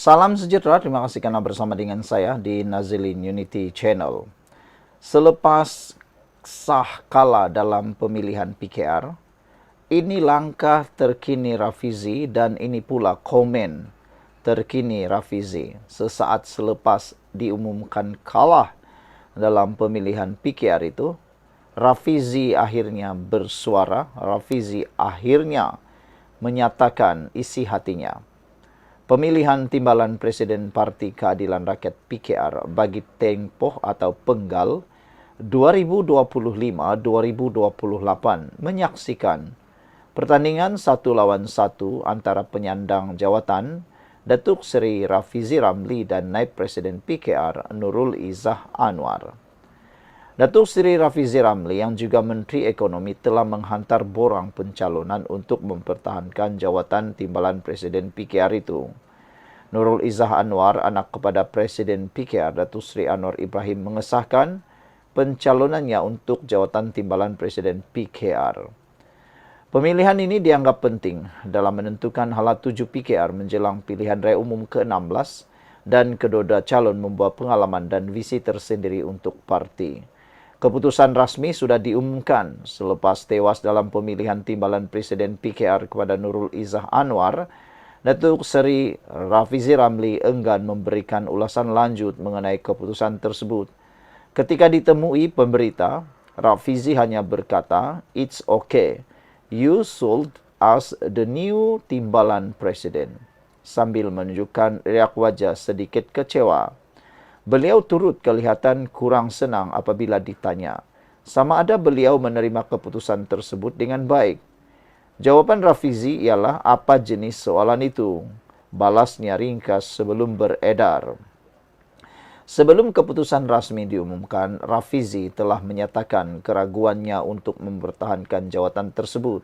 Salam sejahtera, terima kasih karena bersama dengan saya di Nazilin Unity Channel. Selepas sah kalah dalam pemilihan PKR, ini langkah terkini Rafizi dan ini pula komen terkini Rafizi sesaat selepas diumumkan kalah dalam pemilihan PKR itu. Rafizi akhirnya bersuara, Rafizi akhirnya menyatakan isi hatinya. Pemilihan timbalan Presiden Parti Keadilan Rakyat PKR bagi tempoh atau penggal 2025-2028 menyaksikan pertandingan 1-1 antara penyandang jawatan Datuk Seri Rafizi Ramli dan Naib Presiden PKR Nurul Izzah Anwar. Datuk Seri Rafizi Ramli yang juga Menteri Ekonomi telah menghantar borang pencalonan untuk mempertahankan jawatan timbalan Presiden PKR itu. Nurul Izzah Anwar, anak kepada Presiden PKR Datuk Seri Anwar Ibrahim, mengesahkan pencalonannya untuk jawatan timbalan Presiden PKR. Pemilihan ini dianggap penting dalam menentukan hala tuju PKR menjelang pilihan raya umum ke-16 dan kedua calon membawa pengalaman dan visi tersendiri untuk parti. Keputusan rasmi sudah diumumkan selepas tewas dalam pemilihan timbalan Presiden PKR kepada Nurul Izzah Anwar. Datuk Seri Rafizi Ramli enggan memberikan ulasan lanjut mengenai keputusan tersebut. Ketika ditemui pemberita, Rafizi hanya berkata, "It's okay. You sold us the new timbalan Presiden," sambil menunjukkan riak wajah sedikit kecewa. Beliau turut kelihatan kurang senang apabila ditanya sama ada beliau menerima keputusan tersebut dengan baik. Jawapan Rafizi ialah, "Apa jenis soalan itu?" Balasnya ringkas sebelum beredar. Sebelum keputusan rasmi diumumkan, Rafizi telah menyatakan keraguannya untuk mempertahankan jawatan tersebut.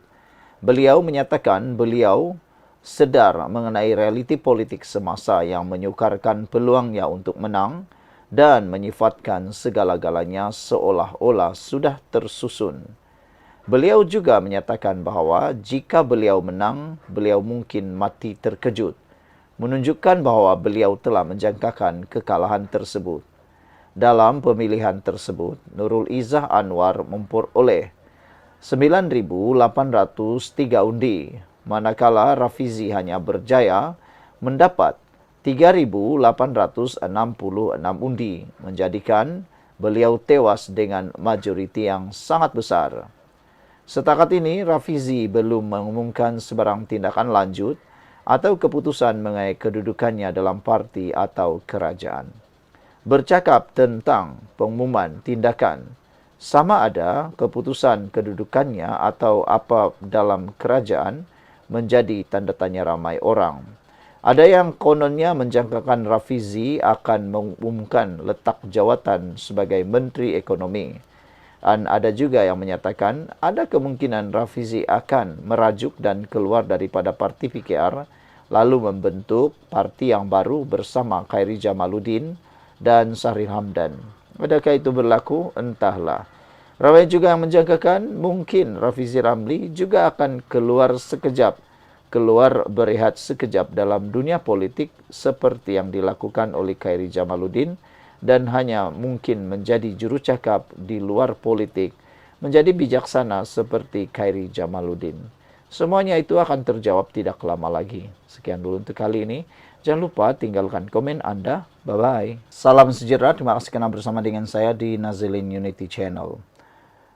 Beliau menyatakan beliau sedar mengenai realiti politik semasa yang menyukarkan peluangnya untuk menang dan menyifatkan segala-galanya seolah-olah sudah tersusun. Beliau juga menyatakan bahawa jika beliau menang, beliau mungkin mati terkejut, menunjukkan bahawa beliau telah menjangkakan kekalahan tersebut. Dalam pemilihan tersebut, Nurul Izzah Anwar memperoleh 9,803 undi, manakala Rafizi hanya berjaya mendapat 3,866 undi, menjadikan beliau tewas dengan majoriti yang sangat besar. Setakat ini, Rafizi belum mengumumkan sebarang tindakan lanjut atau keputusan mengenai kedudukannya dalam parti atau kerajaan. Bercakap tentang pengumuman tindakan, sama ada keputusan kedudukannya atau apa dalam kerajaan, menjadi tanda tanya ramai orang. Ada yang kononnya menjangkakan Rafizi akan mengumumkan letak jawatan sebagai Menteri Ekonomi. Dan ada juga yang menyatakan ada kemungkinan Rafizi akan merajuk dan keluar daripada parti PKR lalu membentuk parti yang baru bersama Khairi Jamaluddin dan Shahril Hamdan. Adakah itu berlaku? Entahlah. Ramai juga yang menjangkakan mungkin Rafizi Ramli juga akan keluar berehat sekejap dalam dunia politik seperti yang dilakukan oleh Khairi Jamaluddin dan hanya mungkin menjadi jurucakap di luar politik, menjadi bijaksana seperti Khairi Jamaluddin. Semuanya itu akan terjawab tidak lama lagi. Sekian dulu untuk kali ini. Jangan lupa tinggalkan komen Anda. Bye-bye. Salam sejahtera. Terima kasih karena bersama dengan saya di Nazilin Unity Channel.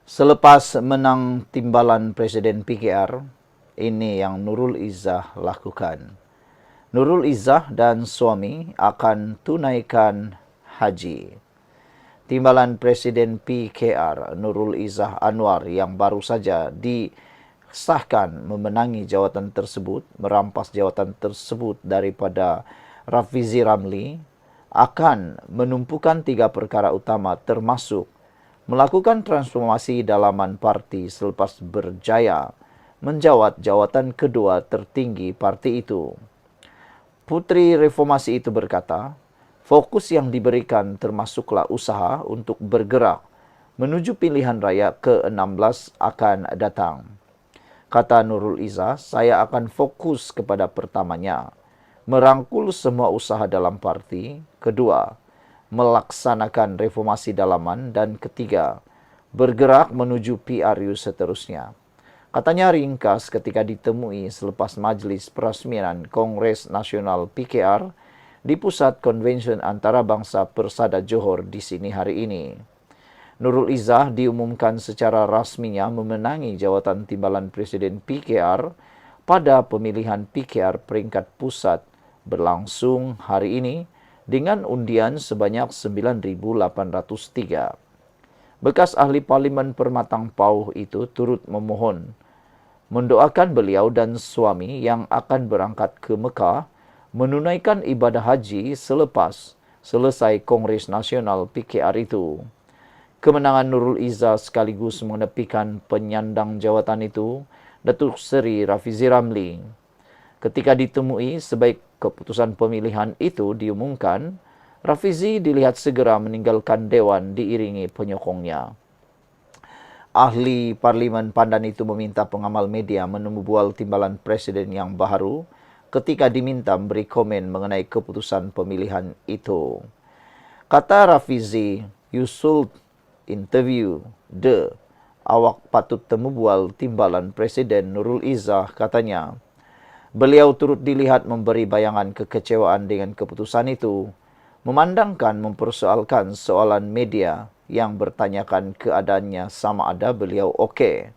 Selepas menang timbalan Presiden PKR, ini yang Nurul Izzah lakukan. Nurul Izzah dan suami akan tunaikan haji. Timbalan Presiden PKR Nurul Izzah Anwar yang baru saja disahkan memenangi jawatan tersebut, merampas jawatan tersebut daripada Rafizi Ramli, akan menumpukan 3 perkara utama, termasuk melakukan transformasi dalaman parti selepas berjaya menjawat jawatan kedua tertinggi parti itu. Puteri Reformasi itu berkata, fokus yang diberikan termasuklah usaha untuk bergerak menuju pilihan raya ke-16 akan datang. Kata Nurul Izzah, "Saya akan fokus kepada pertamanya, merangkul semua usaha dalam parti. Kedua, melaksanakan reformasi dalaman. Dan ketiga, bergerak menuju PRU seterusnya. Katanya ringkas ketika ditemui selepas majlis perasmian Kongres Nasional PKR di Pusat Konvensyen Antarabangsa Persada Johor di sini hari ini. Nurul Izzah diumumkan secara rasminya memenangi jawatan timbalan Presiden PKR pada pemilihan PKR peringkat pusat berlangsung hari ini dengan undian sebanyak 9.803. Bekas ahli Parlimen Permatang Pauh itu turut memohon mendoakan beliau dan suami yang akan berangkat ke Mekah menunaikan ibadah haji selepas selesai Kongres Nasional PKR itu. Kemenangan Nurul Izzah sekaligus menepikan penyandang jawatan itu, Datuk Seri Rafizi Ramli. Ketika ditemui sebaik keputusan pemilihan itu diumumkan, Rafizi dilihat segera meninggalkan Dewan diiringi penyokongnya. Ahli Parlimen Pandan itu meminta pengamal media menemui timbalan Presiden yang baru ketika diminta memberi komen mengenai keputusan pemilihan itu. Kata Rafizi, "You should interview the awak patut temu bual timbalan Presiden Nurul Izzah," katanya. Beliau turut dilihat memberi bayangan kekecewaan dengan keputusan itu, memandangkan mempersoalkan soalan media yang bertanyakan keadaannya sama ada beliau okey.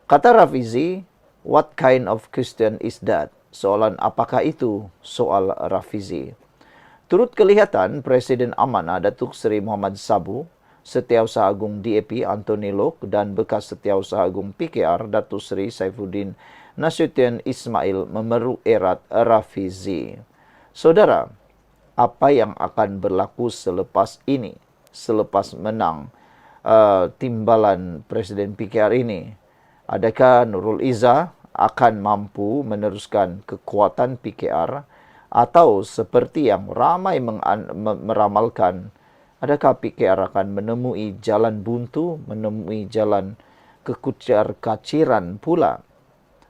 Kata Rafizi, "What kind of question is that?" Soalan apakah itu? Soal Rafizi. Turut kelihatan Presiden Amanah Datuk Seri Muhammad Sabu, Setiausaha Agung DAP Anthony Lok dan bekas Setiausaha Agung PKR Datuk Seri Saifuddin Nasution Ismail memeru erat Rafizi. Saudara, apa yang akan berlaku selepas ini, selepas menang timbalan Presiden PKR ini? Adakah Nurul Izzah akan mampu meneruskan kekuatan PKR atau seperti yang ramai meramalkan, adakah PKR akan menemui jalan buntu, menemui jalan kekucar-kaciran pula?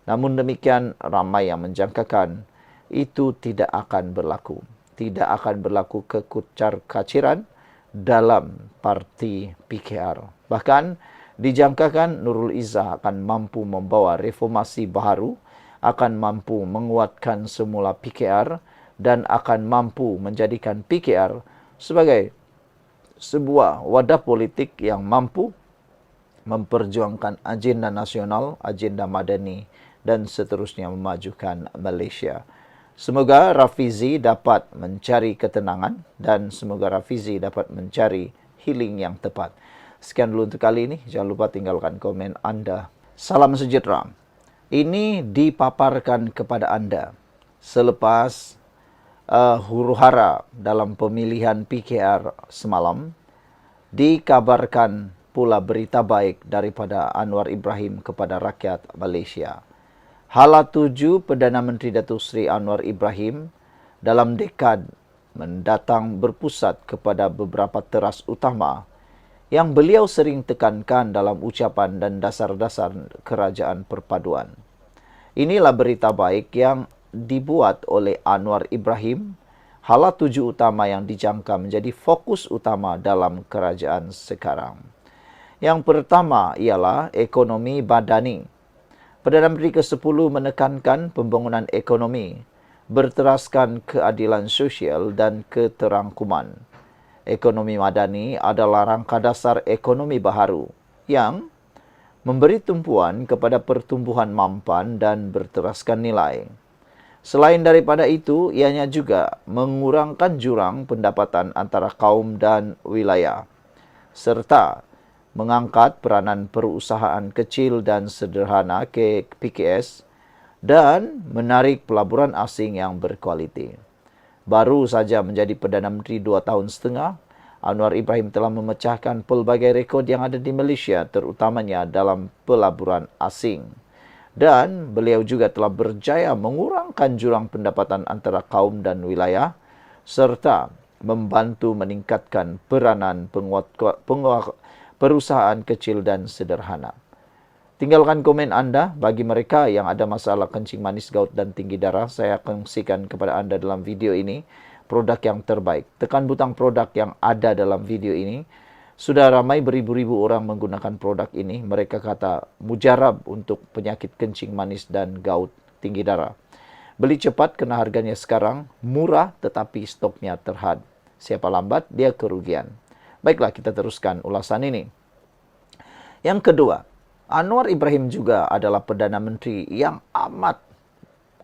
Namun demikian, ramai yang menjangkakan itu tidak akan berlaku. Tidak akan berlaku kekucar-kaciran dalam parti PKR. Bahkan dijangkakan Nurul Izzah akan mampu membawa reformasi baru, akan mampu menguatkan semula PKR dan akan mampu menjadikan PKR sebagai sebuah wadah politik yang mampu memperjuangkan agenda nasional, agenda madani dan seterusnya memajukan Malaysia. Semoga Rafizi dapat mencari ketenangan dan semoga Rafizi dapat mencari healing yang tepat. Sekian dulu untuk kali ini. Jangan lupa tinggalkan komen anda. Salam sejahtera. Ini dipaparkan kepada anda selepas huru-hara dalam pemilihan PKR semalam. Dikabarkan pula berita baik daripada Anwar Ibrahim kepada rakyat Malaysia. Hala tuju Perdana Menteri Datuk Seri Anwar Ibrahim dalam dekad mendatang berpusat kepada beberapa teras utama yang beliau sering tekankan dalam ucapan dan dasar-dasar kerajaan perpaduan. Inilah berita baik yang dibuat oleh Anwar Ibrahim, hala tuju utama yang dijangka menjadi fokus utama dalam kerajaan sekarang. Yang pertama ialah ekonomi badani. Perdana Menteri ke-10 menekankan pembangunan ekonomi berteraskan keadilan sosial dan keterangkuman. Ekonomi madani adalah rangka dasar ekonomi baharu yang memberi tumpuan kepada pertumbuhan mampan dan berteraskan nilai. Selain daripada itu, ianya juga mengurangkan jurang pendapatan antara kaum dan wilayah, serta mengangkat peranan perusahaan kecil dan sederhana PKS dan menarik pelaburan asing yang berkualiti. Baru saja menjadi Perdana Menteri 2 tahun setengah, Anwar Ibrahim telah memecahkan pelbagai rekod yang ada di Malaysia, terutamanya dalam pelaburan asing. Dan beliau juga telah berjaya mengurangkan jurang pendapatan antara kaum dan wilayah, serta membantu meningkatkan peranan perusahaan kecil dan sederhana. Tinggalkan komen Anda bagi mereka yang ada masalah kencing manis, gout dan tinggi darah. Saya kongsikan kepada Anda dalam video ini produk yang terbaik. Tekan butang produk yang ada dalam video ini. Sudah ramai beribu-ribu orang menggunakan produk ini. Mereka kata mujarab untuk penyakit kencing manis dan gout tinggi darah. Beli cepat kena harganya sekarang, murah tetapi stoknya terhad. Siapa lambat, dia kerugian. Baiklah, kita teruskan ulasan ini. Yang kedua, Anwar Ibrahim juga adalah Perdana Menteri yang amat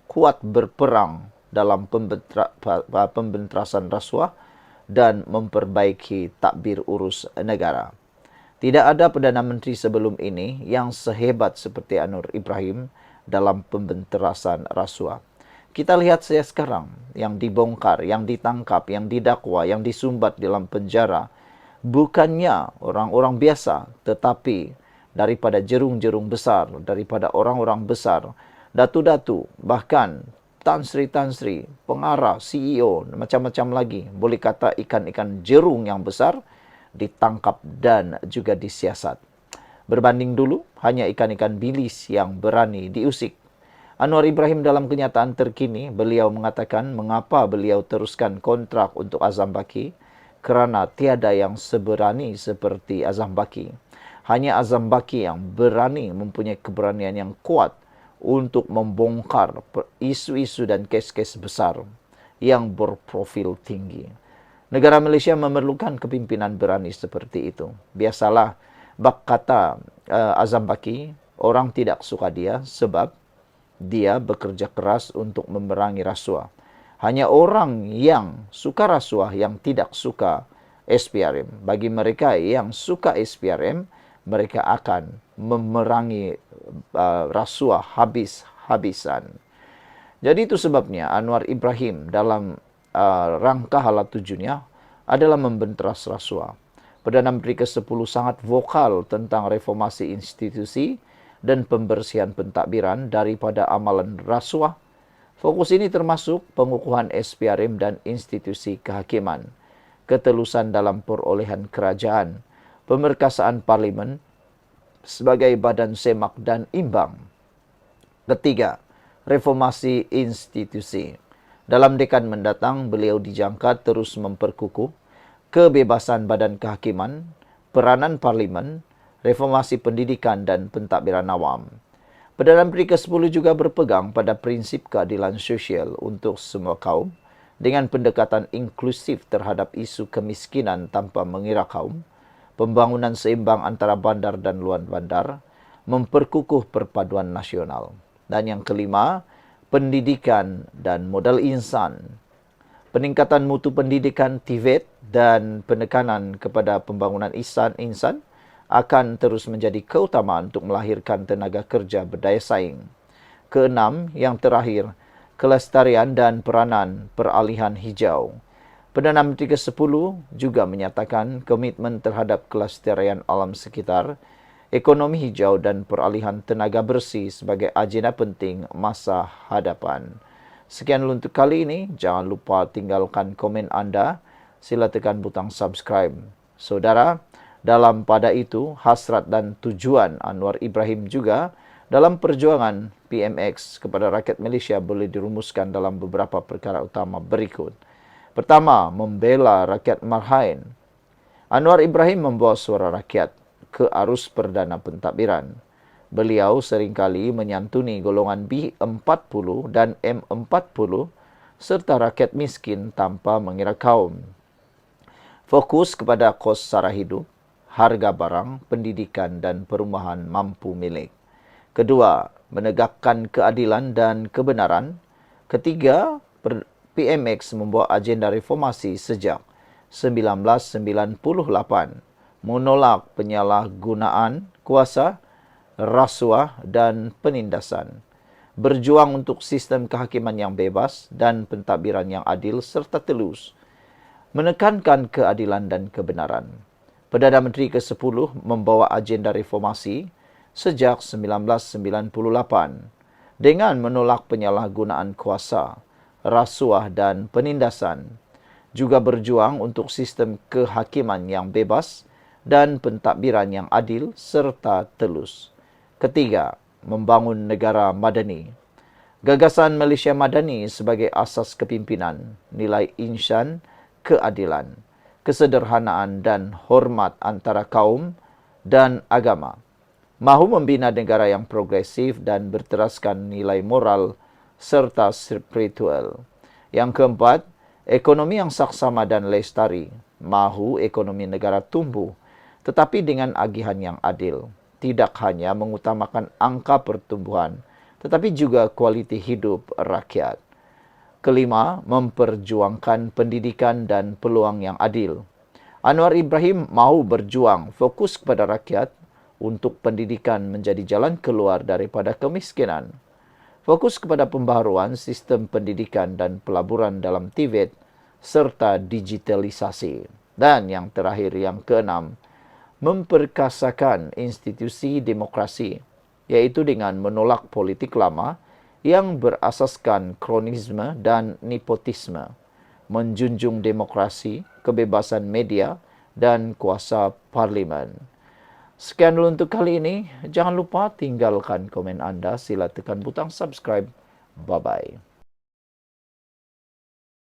kuat berperang dalam pembenterasan rasuah dan memperbaiki takbir urus negara. Tidak ada Perdana Menteri sebelum ini yang sehebat seperti Anwar Ibrahim dalam pembenterasan rasuah. Kita lihat saya sekarang yang dibongkar, yang ditangkap, yang didakwa, yang disumbat dalam penjara. Bukannya orang-orang biasa, tetapi daripada jerung-jerung besar, daripada orang-orang besar, datu-datu, bahkan Tan Sri, pengarah, CEO, macam-macam lagi. Boleh kata ikan-ikan jerung yang besar ditangkap dan juga disiasat. Berbanding dulu, hanya ikan-ikan bilis yang berani diusik. Anwar Ibrahim dalam kenyataan terkini, beliau mengatakan mengapa beliau teruskan kontrak untuk Azam Baki, kerana tiada yang seberani seperti Azam Baki. Hanya Azam Baki yang berani, mempunyai keberanian yang kuat untuk membongkar isu-isu dan kes-kes besar yang berprofil tinggi. Negara Malaysia memerlukan kepimpinan berani seperti itu. Biasalah, bak kata Azam Baki, orang tidak suka dia sebab dia bekerja keras untuk memerangi rasuah. Hanya orang yang suka rasuah yang tidak suka SPRM. Bagi mereka yang suka SPRM, mereka akan memerangi rasuah habis-habisan. Jadi itu sebabnya Anwar Ibrahim dalam rangka hala tujuannya adalah membenteras rasuah. Perdana Menteri ke-10 sangat vokal tentang reformasi institusi dan pembersihan pentadbiran daripada amalan rasuah. Fokus ini termasuk pengukuhan SPRM dan institusi kehakiman, ketelusan dalam perolehan kerajaan, pemerkasaan parlimen sebagai badan semak dan imbang. Ketiga, reformasi institusi. Dalam dekad mendatang, beliau dijangka terus memperkukuh kebebasan badan kehakiman, peranan parlimen, reformasi pendidikan dan pentadbiran awam. Perdana Menteri ke-10 juga berpegang pada prinsip keadilan sosial untuk semua kaum dengan pendekatan inklusif terhadap isu kemiskinan tanpa mengira kaum, pembangunan seimbang antara bandar dan luar bandar, memperkukuh perpaduan nasional. Dan yang kelima, pendidikan dan modal insan. Peningkatan mutu pendidikan TVET dan penekanan kepada pembangunan insan akan terus menjadi keutamaan untuk melahirkan tenaga kerja berdaya saing. Keenam, yang terakhir, kelestarian dan peranan peralihan hijau. Perdana Menteri ke-10 juga menyatakan komitmen terhadap kelestarian alam sekitar, ekonomi hijau dan peralihan tenaga bersih sebagai agenda penting masa hadapan. Sekian dulu untuk kali ini. Jangan lupa tinggalkan komen Anda. Sila tekan butang subscribe. Saudara, dalam pada itu hasrat dan tujuan Anwar Ibrahim juga dalam perjuangan PMX kepada rakyat Malaysia boleh dirumuskan dalam beberapa perkara utama berikut. Pertama, membela rakyat marhain. Anwar Ibrahim membawa suara rakyat ke arus perdana pentadbiran. Beliau seringkali menyantuni golongan B40 dan M40 serta rakyat miskin tanpa mengira kaum. Fokus kepada kos sara hidup, harga barang, pendidikan dan perumahan mampu milik. Kedua, menegakkan keadilan dan kebenaran. Ketiga, PMX membawa agenda reformasi sejak 1998, menolak penyalahgunaan kuasa, rasuah dan penindasan, berjuang untuk sistem kehakiman yang bebas dan pentadbiran yang adil serta telus, menekankan keadilan dan kebenaran. Perdana Menteri ke-10 membawa agenda reformasi sejak 1998 dengan menolak penyalahgunaan kuasa, rasuah dan penindasan, juga berjuang untuk sistem kehakiman yang bebas dan pentadbiran yang adil serta telus. Ketiga, membangun negara madani. Gagasan Malaysia Madani sebagai asas kepimpinan, nilai insan, keadilan, kesederhanaan dan hormat antara kaum dan agama. Mahu membina negara yang progresif dan berteraskan nilai moral serta spiritual. Yang keempat, ekonomi yang saksama dan lestari. Mahu ekonomi negara tumbuh, tetapi dengan agihan yang adil. Tidak hanya mengutamakan angka pertumbuhan, tetapi juga kualiti hidup rakyat. Kelima, memperjuangkan pendidikan dan peluang yang adil. Anwar Ibrahim mahu berjuang fokus kepada rakyat untuk pendidikan menjadi jalan keluar daripada kemiskinan. Fokus kepada pembaharuan sistem pendidikan dan pelaburan dalam TVET serta digitalisasi. Dan yang terakhir, yang keenam, memperkasakan institusi demokrasi, yaitu dengan menolak politik lama yang berasaskan kronisme dan nepotisme, menjunjung demokrasi, kebebasan media, dan kuasa parlimen. Sekian dulu untuk kali ini. Jangan lupa tinggalkan komen Anda. Sila tekan butang subscribe. Bye-bye.